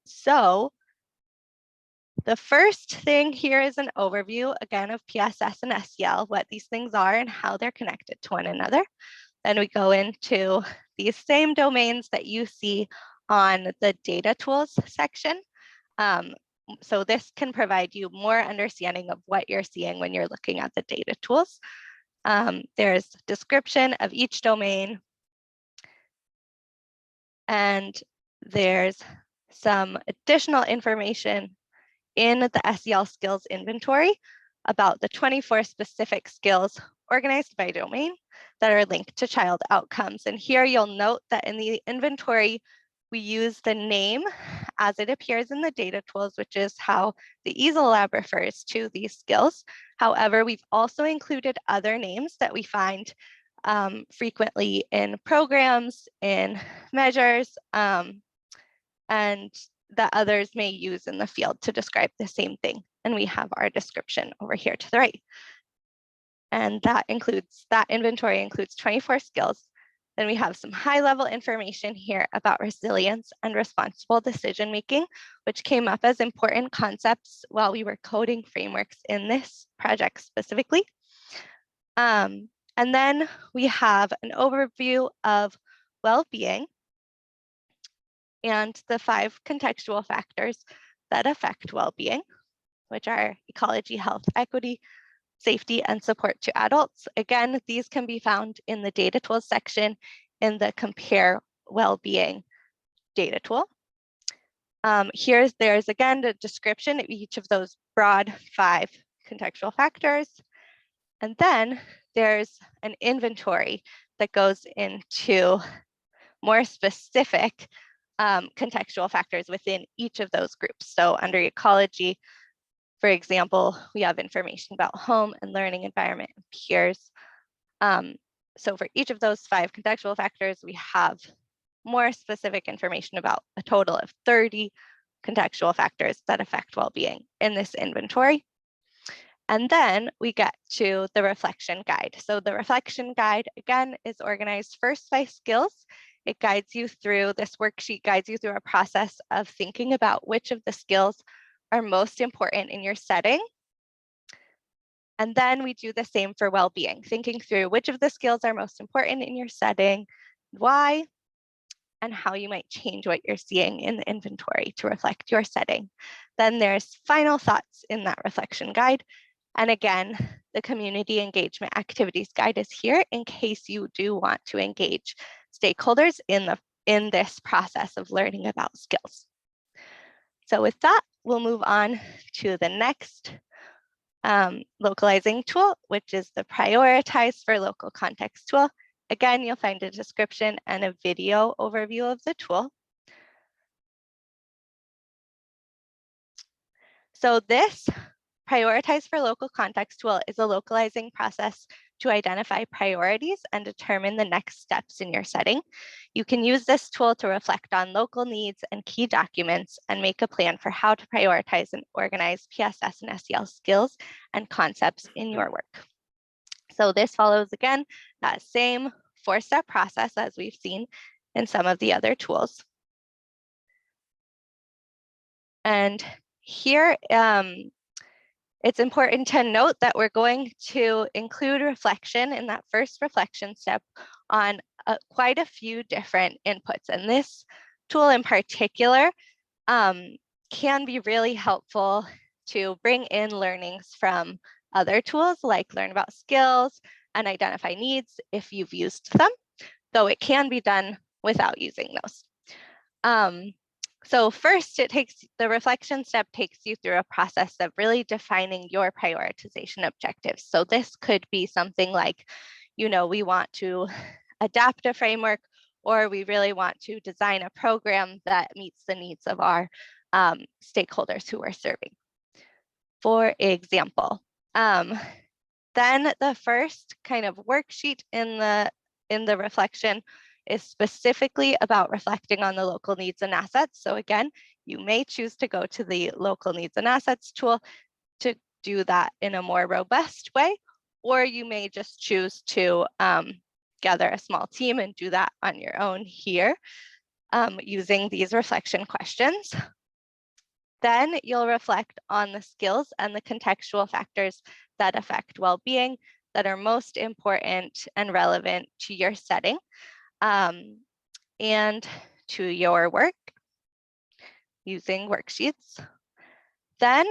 So the first thing here is an overview, again, of PSS and SEL, what these things are and how they're connected to one another. Then we go into these same domains that you see on the data tools section. So this can provide you more understanding of what you're seeing when you're looking at the data tools. There's description of each domain, and there's some additional information in the SEL skills inventory about the 24 specific skills organized by domain that are linked to child outcomes. And here you'll note that in the inventory, we use the name as it appears in the data tools, which is how the EASEL lab refers to these skills. However, we've also included other names that we find frequently in programs, in measures, and that others may use in the field to describe the same thing. And we have our description over here to the right. And that inventory includes 24 skills. Then we have some high-level information here about resilience and responsible decision-making, which came up as important concepts while we were coding frameworks in this project specifically. And then we have an overview of well-being, and the 5 contextual factors that affect well-being, which are ecology, health, equity, safety, and support to adults. Again, these can be found in the data tools section in the compare well-being data tool. There's again the description of each of those broad 5 contextual factors. And then there's an inventory that goes into more specific contextual factors within each of those groups. So under ecology, for example, we have information about home and learning environment and peers. So for each of those 5 contextual factors, we have more specific information about a total of 30 contextual factors that affect well-being in this inventory. And then we get to the reflection guide. So the reflection guide, again, is organized first by skills. It guides you through, this worksheet guides you through a process of thinking about which of the skills are most important in your setting. And then we do the same for well-being, thinking through which of the skills are most important in your setting, why, and how you might change what you're seeing in the inventory to reflect your setting. Then there's final thoughts in that reflection guide. And again, the community engagement activities guide is here in case you do want to engage stakeholders in this process of learning about skills. So with that, we'll move on to the next localizing tool, which is the Prioritize for Local Context tool. Again, you'll find a description and a video overview of the tool. So this Prioritize for Local Context tool is a localizing process to identify priorities and determine the next steps in your setting. You can use this tool to reflect on local needs and key documents and make a plan for how to prioritize and organize PSS and SEL skills and concepts in your work. So this follows, again, that same 4-step process as we've seen in some of the other tools. And here, it's important to note that we're going to include reflection in that first reflection step on quite a few different inputs. And this tool in particular can be really helpful to bring in learnings from other tools like Learn About Skills and Identify Needs if you've used them, though it can be done without using those. So first, the reflection step takes you through a process of really defining your prioritization objectives. So this could be something like, we want to adapt a framework, or we really want to design a program that meets the needs of our stakeholders who we're serving, for example. Then the first kind of worksheet in the reflection is specifically about reflecting on the local needs and assets. So again, you may choose to go to the local needs and assets tool to do that in a more robust way, or you may just choose to gather a small team and do that on your own here using these reflection questions. Then you'll reflect on the skills and the contextual factors that affect well-being that are most important and relevant to your setting and to your work using worksheets. Then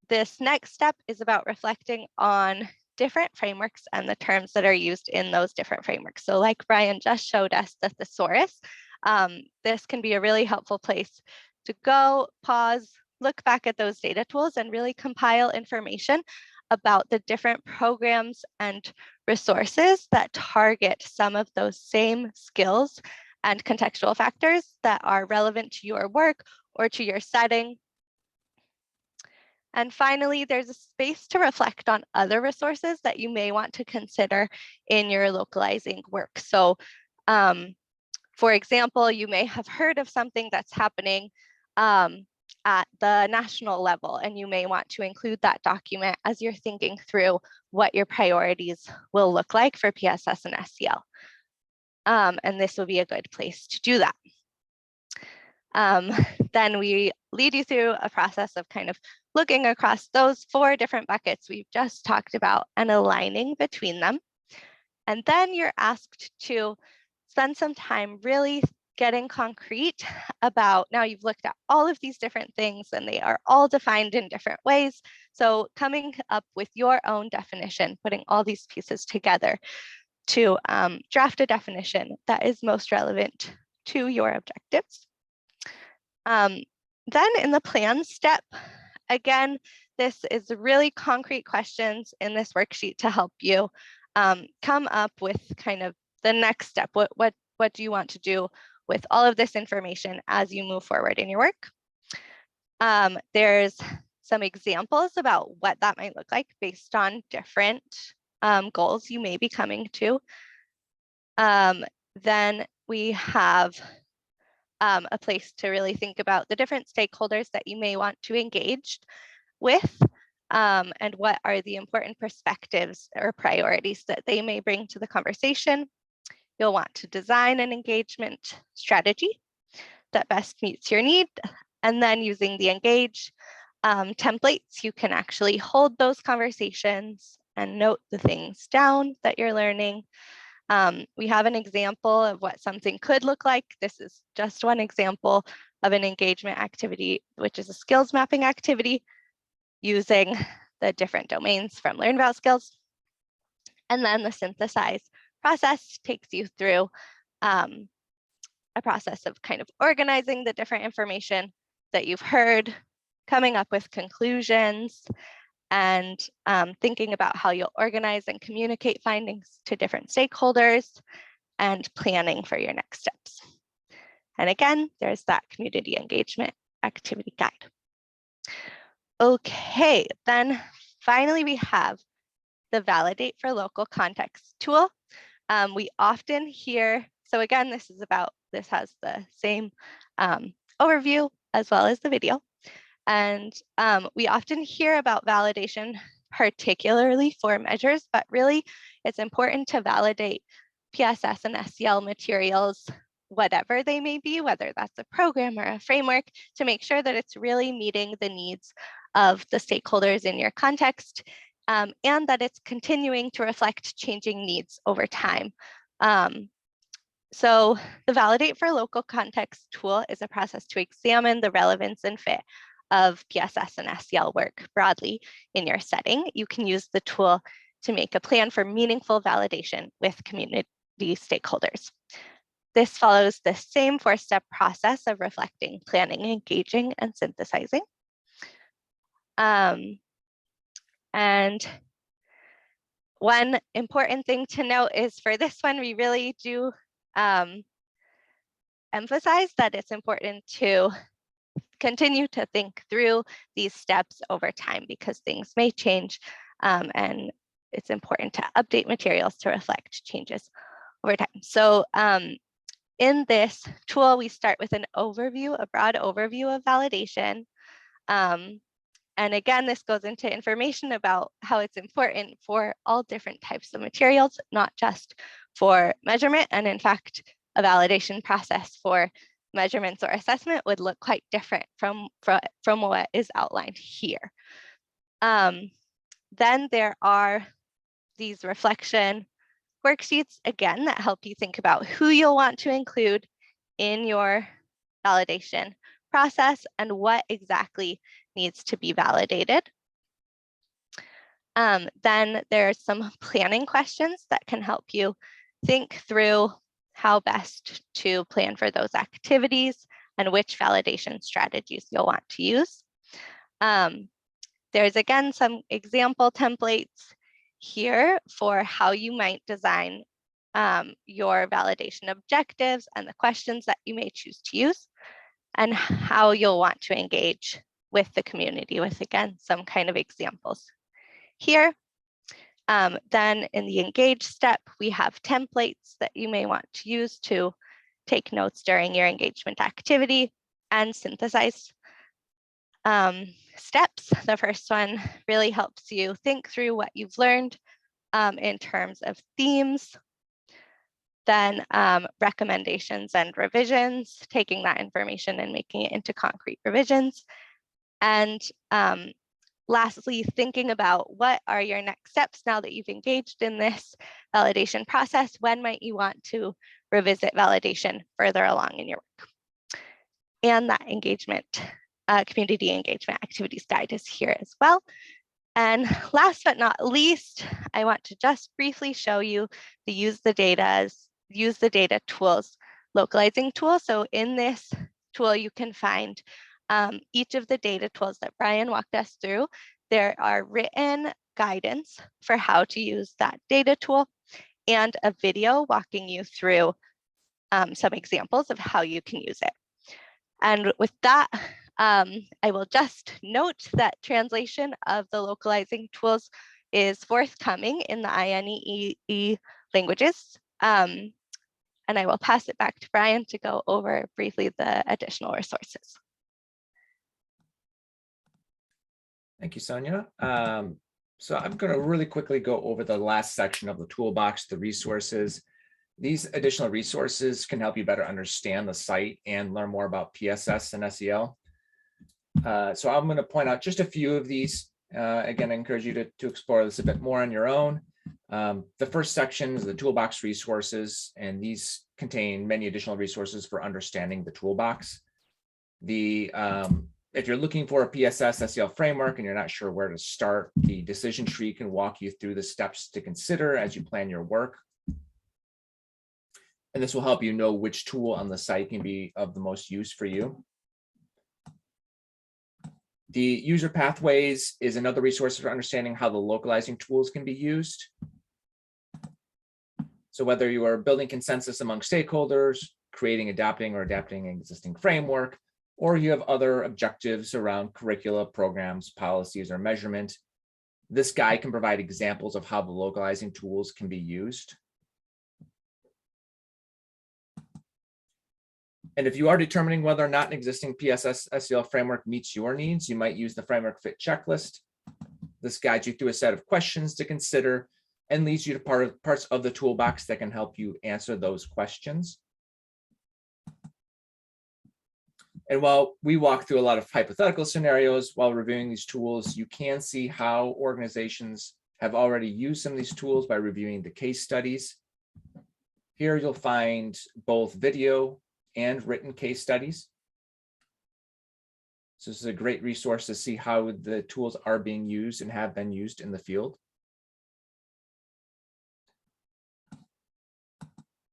this next step is about reflecting on different frameworks and the terms that are used in those different frameworks. So like Brian just showed us the Thesaurus, this can be a really helpful place to go, pause, look back at those data tools and really compile information about the different programs and resources that target some of those same skills and contextual factors that are relevant to your work or to your setting. And finally, there's a space to reflect on other resources that you may want to consider in your localizing work. So for example, you may have heard of something that's happening at the national level, and you may want to include that document as you're thinking through what your priorities will look like for PSS and SEL. And this will be a good place to do that. Then we lead you through a process of kind of looking across those 4 different buckets we've just talked about and aligning between them. And then you're asked to spend some time really getting concrete about, now you've looked at all of these different things and they are all defined in different ways. So coming up with your own definition, putting all these pieces together to draft a definition that is most relevant to your objectives. Then in the plan step, again, this is really concrete questions in this worksheet to help you come up with kind of the next step. What do you want to do with all of this information as you move forward in your work? There's some examples about what that might look like based on different goals you may be coming to. Then we have a place to really think about the different stakeholders that you may want to engage with, and what are the important perspectives or priorities that they may bring to the conversation. You'll want to design an engagement strategy that best meets your need. And then using the engage templates, you can actually hold those conversations and note the things down that you're learning. We have an example of what something could look like. This is just one example of an engagement activity, which is a skills mapping activity using the different domains from Learn About Skills. And then the synthesize process takes you through a process of kind of organizing the different information that you've heard, coming up with conclusions, and thinking about how you'll organize and communicate findings to different stakeholders, and planning for your next steps. And again, there's that community engagement activity guide. Okay, then finally we have the Validate for Local Context tool. We often hear, so again, this has the same overview as well as the video. And we often hear about validation, particularly for measures, but really it's important to validate PSS and SEL materials, whatever they may be, whether that's a program or a framework, to make sure that it's really meeting the needs of the stakeholders in your context, and that it's continuing to reflect changing needs over time. So the Validate for Local Context tool is a process to examine the relevance and fit of PSS and SEL work broadly in your setting. You can use the tool to make a plan for meaningful validation with community stakeholders. This follows the same 4-step process of reflecting, planning, engaging, and synthesizing. And one important thing to note is for this one, we really do emphasize that it's important to continue to think through these steps over time because things may change, and it's important to update materials to reflect changes over time. So in this tool, we start with an overview, a broad overview of validation. And again, this goes into information about how it's important for all different types of materials, not just for measurement. And in fact, a validation process for measurements or assessment would look quite different from what is outlined here. Then there are these reflection worksheets, again, that help you think about who you'll want to include in your validation process and what exactly needs to be validated. Then there's some planning questions that can help you think through how best to plan for those activities and which validation strategies you'll want to use. There's again some example templates here for how you might design your validation objectives and the questions that you may choose to use, and how you'll want to engage with the community with, again, some kind of examples here. Then in the engage step, we have templates that you may want to use to take notes during your engagement activity and synthesize steps. The first one really helps you think through what you've learned in terms of themes, then recommendations and revisions, taking that information and making it into concrete revisions, and lastly, thinking about what are your next steps now that you've engaged in this validation process. When might you want to revisit validation further along in your work? And that engagement, community engagement activities guide is here as well. And last but not least, I want to just briefly show you the use the data tools, localizing tool. So in this tool, you can find each of the data tools that Brian walked us through. There are written guidance for how to use that data tool and a video walking you through some examples of how you can use it. And with that, I will just note that translation of the localizing tools is forthcoming in the INEE languages. And I will pass it back to Brian to go over briefly the additional resources. Thank you, Sonia. So I'm going to really quickly go over the last section of the toolbox, the resources. These additional resources can help you better understand the site and learn more about PSS and SEL. So I'm going to point out just a few of these. Again, I encourage you to explore this a bit more on your own. The first section is the toolbox resources, and these contain many additional resources for understanding the toolbox. If you're looking for a PSS-SEL framework and you're not sure where to start, the decision tree can walk you through the steps to consider as you plan your work. And this will help you know which tool on the site can be of the most use for you. The user pathways is another resource for understanding how the localizing tools can be used. So whether you are building consensus among stakeholders, creating, adapting an existing framework, or you have other objectives around curricula, programs, policies, or measurement, this guide can provide examples of how the localizing tools can be used. And if you are determining whether or not an existing PSS-SEL framework meets your needs, you might use the framework fit checklist. This guides you through a set of questions to consider and leads you to parts of the toolbox that can help you answer those questions. And while we walk through a lot of hypothetical scenarios while reviewing these tools, you can see how organizations have already used some of these tools by reviewing the case studies. Here you'll find both video and written case studies. So this is a great resource to see how the tools are being used and have been used in the field.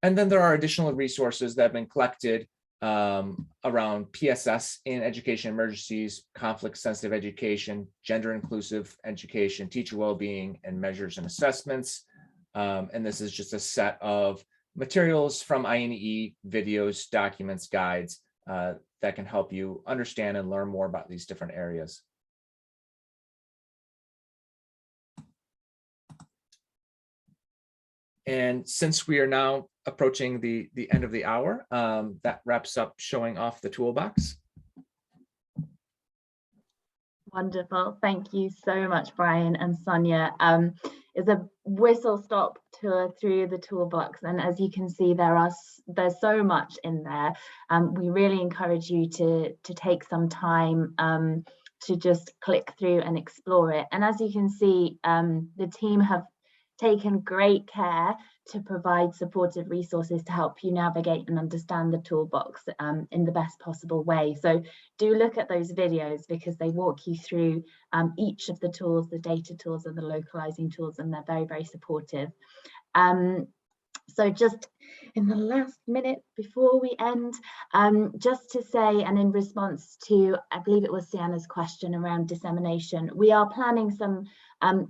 And then there are additional resources that have been collected around PSS in education emergencies, conflict-sensitive education, gender-inclusive education, teacher well-being, and measures and assessments. And this is just a set of materials from INEE, videos, documents, guides that can help you understand and learn more about these different areas. And since we are now approaching the end of the hour, that wraps up showing off the toolbox. Wonderful. Thank you so much, Brian and Sonia. It's a whistle-stop tour through the toolbox, and as you can see, there's so much in there. We really encourage you to take some time to just click through and explore it. And as you can see, the team have taken great care to provide supportive resources to help you navigate and understand the toolbox in the best possible way. So do look at those videos because they walk you through each of the tools, the data tools and the localizing tools, and they're very, very supportive. So just in the last minute before we end, just to say, and in response to, I believe it was Sienna's question around dissemination, we are planning some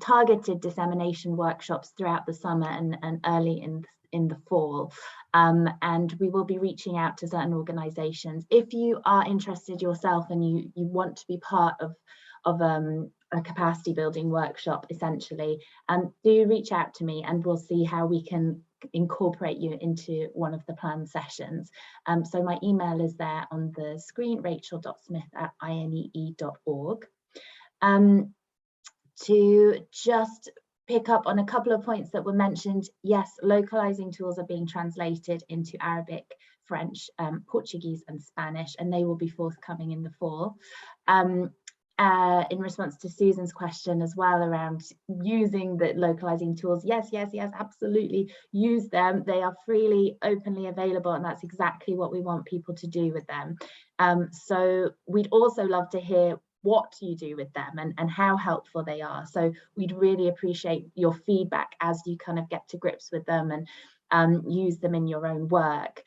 targeted dissemination workshops throughout the summer and early in the fall. And we will be reaching out to certain organizations. If you are interested yourself and you want to be part of a capacity building workshop, essentially, do reach out to me and we'll see how we can incorporate you into one of the planned sessions. So my email is there on the screen, rachel.smith@inee.org. To just pick up on a couple of points that were mentioned, yes, localizing tools are being translated into Arabic, French, Portuguese and Spanish, and they will be forthcoming in the fall. in response to Susan's question as well around using the localizing tools. Yes, absolutely use them. They are freely, openly available, and that's exactly what we want people to do with them. So we'd also love to hear what you do with them and how helpful they are. So we'd really appreciate your feedback as you kind of get to grips with them and use them in your own work.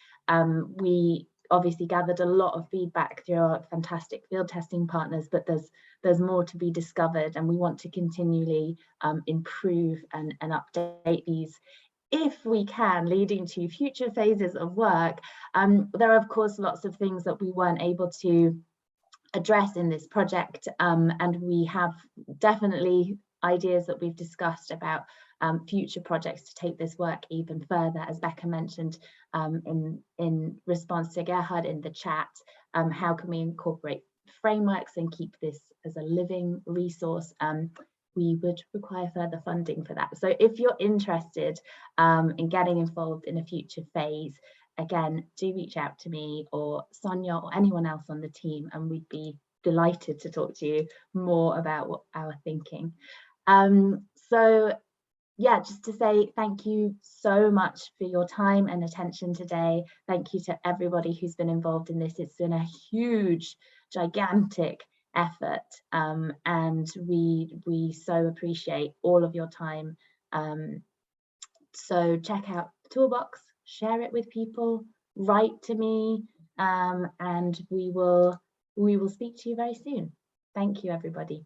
We obviously gathered a lot of feedback through our fantastic field testing partners, but there's more to be discovered, and we want to continually improve and update these if we can, leading to future phases of work. There are of course lots of things that we weren't able to address in this project, and we have definitely ideas that we've discussed about future projects to take this work even further, as Becca mentioned in response to Gerhard in the chat. How can we incorporate frameworks and keep this as a living resource? We would require further funding for that. So if you're interested in getting involved in a future phase, again, do reach out to me or Sonia or anyone else on the team, and we'd be delighted to talk to you more about our thinking. So yeah, just to say thank you so much for your time and attention today. Thank you to everybody who's been involved in this. It's been a huge, gigantic effort, and we so appreciate all of your time. So check out the Toolbox, share it with people, write to me, and we will speak to you very soon. Thank you, everybody.